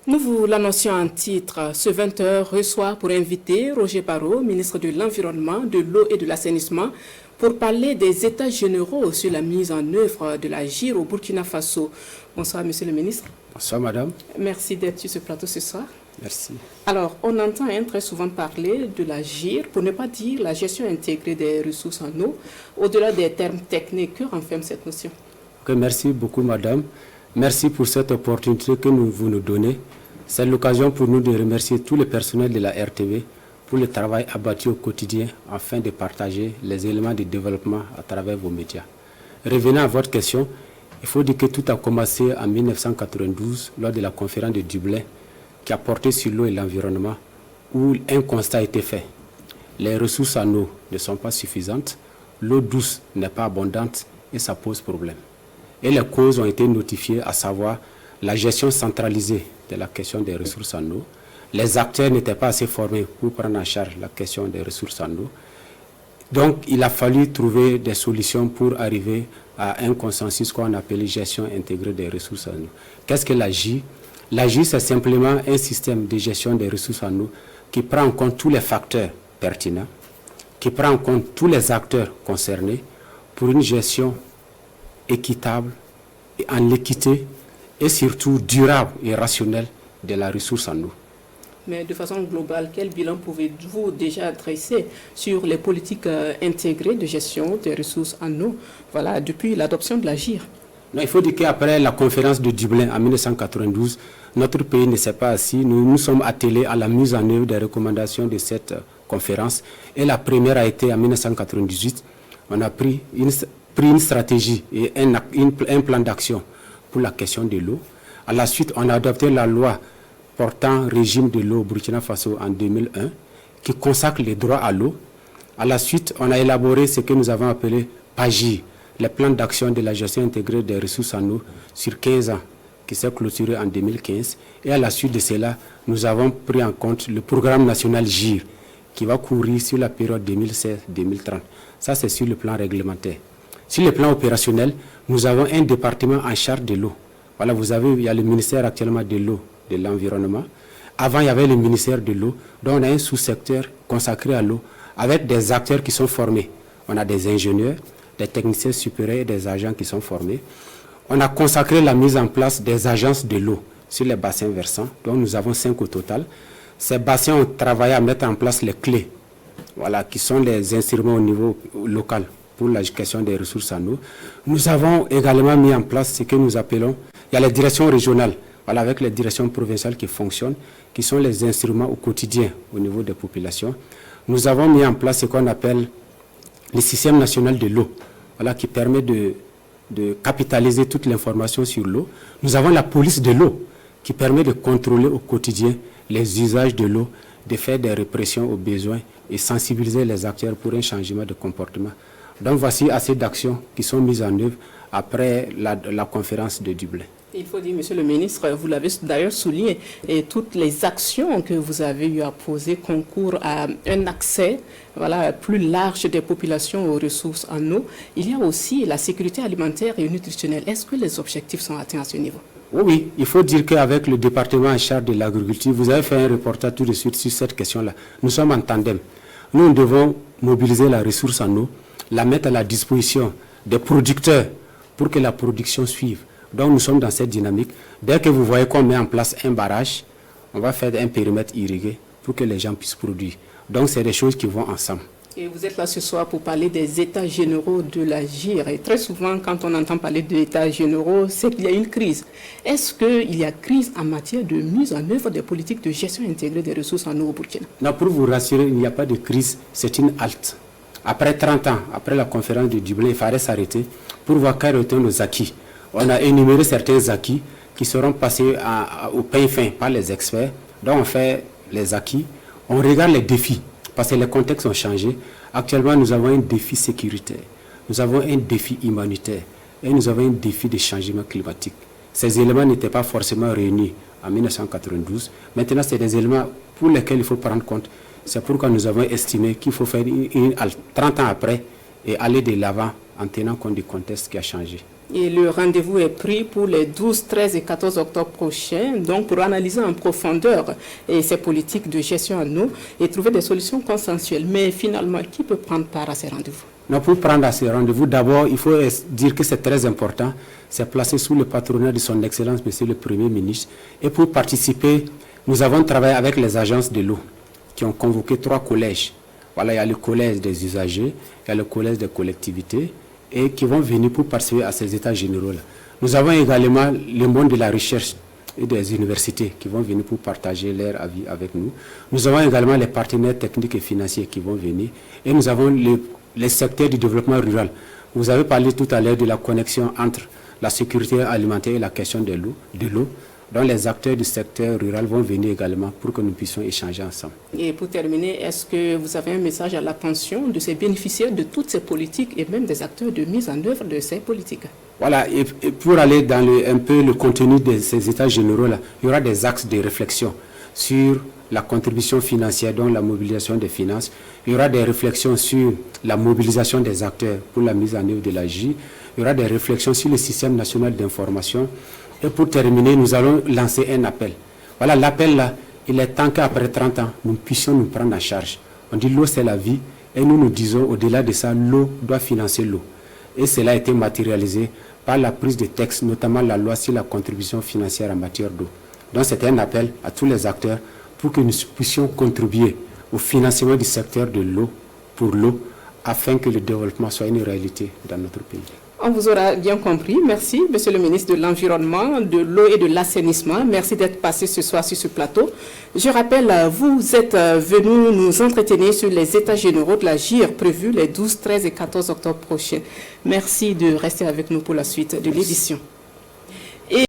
Nous vous l'annoncions en titre. Ce 20h reçoit pour inviter Roger Barrot, ministre de l'Environnement, de l'Eau et de l'Assainissement, pour parler des états généraux sur la mise en œuvre de la GIR au Burkina Faso. Bonsoir, monsieur le ministre. Bonsoir, madame. Merci d'être sur ce plateau ce soir. Merci. Alors, on entend très souvent parler de la GIR, pour ne pas dire la gestion intégrée des ressources en eau. Au-delà des termes techniques, que renferme cette notion? Merci beaucoup, madame. Merci pour cette opportunité que vous nous donnez. C'est l'occasion pour nous de remercier tout le personnel de la RTV pour le travail abattu au quotidien afin de partager les éléments de développement à travers vos médias. Revenant à votre question, il faut dire que tout a commencé en 1992 lors de la conférence de Dublin qui a porté sur l'eau et l'environnement où un constat a été fait. Les ressources en eau ne sont pas suffisantes, l'eau douce n'est pas abondante et ça pose problème. Et les causes ont été notifiées, à savoir la gestion centralisée de la question des ressources en eau. Les acteurs n'étaient pas assez formés pour prendre en charge la question des ressources en eau. Donc, il a fallu trouver des solutions pour arriver à un consensus qu'on appelle gestion intégrée des ressources en eau. Qu'est-ce que la GIR? La GIR, c'est simplement un système de gestion des ressources en eau qui prend en compte tous les facteurs pertinents, qui prend en compte tous les acteurs concernés pour une gestion équitable, et en l'équité et surtout durable et rationnelle de la ressource en eau. Mais de façon globale, quel bilan pouvez-vous déjà dresser sur les politiques intégrées de gestion des ressources en eau, voilà, depuis l'adoption de la GIR? Non, il faut dire qu'après la conférence de Dublin en 1992, notre pays ne s'est pas assis. Nous nous sommes attelés à la mise en œuvre des recommandations de cette conférence. Et la première a été en 1998. On a pris une stratégie et un plan d'action pour la question de l'eau. À la suite, on a adopté la loi portant régime de l'eau au Burkina Faso en 2001, qui consacre les droits à l'eau. À la suite, on a élaboré ce que nous avons appelé PAGI, le plan d'action de la gestion intégrée des ressources en eau sur 15 ans, qui s'est clôturé en 2015. Et à la suite de cela, nous avons pris en compte le programme national GIR, qui va courir sur la période 2016-2030. Ça, c'est sur le plan réglementaire. Sur le plan opérationnel, nous avons un département en charge de l'eau. Voilà, vous avez, il y a le ministère actuellement de l'eau, de l'environnement. Avant, il y avait le ministère de l'eau, dont on a un sous-secteur consacré à l'eau, avec des acteurs qui sont formés. On a des ingénieurs, des techniciens supérieurs et des agents qui sont formés. On a consacré la mise en place des agences de l'eau sur les bassins versants, dont nous avons 5 au total. Ces bassins ont travaillé à mettre en place les clés, voilà, qui sont les instruments au niveau local pour la question des ressources en eau. Nous avons également mis en place ce que nous appelons, il y a les directions régionales, voilà, avec les directions provinciales qui fonctionnent, qui sont les instruments au quotidien au niveau des populations. Nous avons mis en place ce qu'on appelle le système national de l'eau, voilà, qui permet de capitaliser toute l'information sur l'eau. Nous avons la police de l'eau, qui permet de contrôler au quotidien les usages de l'eau, de faire des répressions aux besoins et sensibiliser les acteurs pour un changement de comportement. Donc voici assez d'actions qui sont mises en œuvre après la conférence de Dublin. Il faut dire, monsieur le ministre, vous l'avez d'ailleurs souligné, et toutes les actions que vous avez eu à poser concourent à un accès, voilà, plus large des populations aux ressources en eau. Il y a aussi la sécurité alimentaire et nutritionnelle. Est-ce que les objectifs sont atteints à ce niveau? Oui, il faut dire qu'avec le département en charge de l'agriculture, vous avez fait un reportage tout de suite sur cette question-là. Nous sommes en tandem. Nous devons mobiliser la ressource en eau, la mettre à la disposition des producteurs pour que la production suive. Donc nous sommes dans cette dynamique. Dès que vous voyez qu'on met en place un barrage, on va faire un périmètre irrigué pour que les gens puissent produire. Donc c'est des choses qui vont ensemble. Et vous êtes là ce soir pour parler des états généraux de la GIR. Et très souvent, quand on entend parler d'états généraux, c'est qu'il y a une crise. Est-ce qu'il y a crise en matière de mise en œuvre des politiques de gestion intégrée des ressources en eau au Burkina? Non, pour vous rassurer, il n'y a pas de crise, c'est une halte. Après 30 ans, après la conférence de Dublin, il fallait s'arrêter pour voir quels étaient nos acquis. On a énuméré certains acquis qui seront passés au pain fin par les experts. Donc on fait les acquis, on regarde les défis, parce que les contextes ont changé. Actuellement, nous avons un défi sécuritaire, nous avons un défi humanitaire et nous avons un défi de changement climatique. Ces éléments n'étaient pas forcément réunis en 1992. Maintenant, c'est des éléments pour lesquels il faut prendre compte. C'est pourquoi nous avons estimé qu'il faut faire 30 ans après et aller de l'avant en tenant compte du contexte qui a changé. Et le rendez-vous est pris pour les 12, 13 et 14 octobre prochains, donc pour analyser en profondeur ces politiques de gestion en eau et trouver des solutions consensuelles. Mais finalement, qui peut prendre part à ces rendez-vous? Non, pour prendre à ces rendez-vous, d'abord, il faut dire que c'est très important. C'est placé sous le patronat de son Excellence, Monsieur le Premier ministre. Et pour participer, nous avons travaillé avec les agences de l'eau qui ont convoqué 3 collèges. Voilà, il y a le collège des usagers, il y a le collège des collectivités, et qui vont venir pour participer à ces états généraux-là. Nous avons également le monde de la recherche et des universités qui vont venir pour partager leur avis avec nous. Nous avons également les partenaires techniques et financiers qui vont venir. Et nous avons les secteurs du développement rural. Vous avez parlé tout à l'heure de la connexion entre la sécurité alimentaire et la question de l'eau. Donc les acteurs du secteur rural vont venir également pour que nous puissions échanger ensemble. Et pour terminer, est-ce que vous avez un message à l'attention de ces bénéficiaires de toutes ces politiques et même des acteurs de mise en œuvre de ces politiques? Voilà, et pour aller dans un peu le contenu de ces états généraux-là, il y aura des axes de réflexion sur la contribution financière, donc la mobilisation des finances. Il y aura des réflexions sur la mobilisation des acteurs pour la mise en œuvre de l'AJ. Il y aura des réflexions sur le système national d'information. Et pour terminer, nous allons lancer un appel. Voilà, l'appel là, il est temps qu'après 30 ans, nous puissions nous prendre en charge. On dit l'eau c'est la vie et nous disons au-delà de ça, l'eau doit financer l'eau. Et cela a été matérialisé par la prise de texte, notamment la loi sur la contribution financière en matière d'eau. Donc c'est un appel à tous les acteurs pour que nous puissions contribuer au financement du secteur de l'eau, pour l'eau, afin que le développement soit une réalité dans notre pays. On vous aura bien compris. Merci, Monsieur le ministre de l'Environnement, de l'Eau et de l'Assainissement. Merci d'être passé ce soir sur ce plateau. Je rappelle, vous êtes venu nous entretenir sur les états généraux de la GIR prévus les 12, 13 et 14 octobre prochains. Merci de rester avec nous pour la suite de l'édition.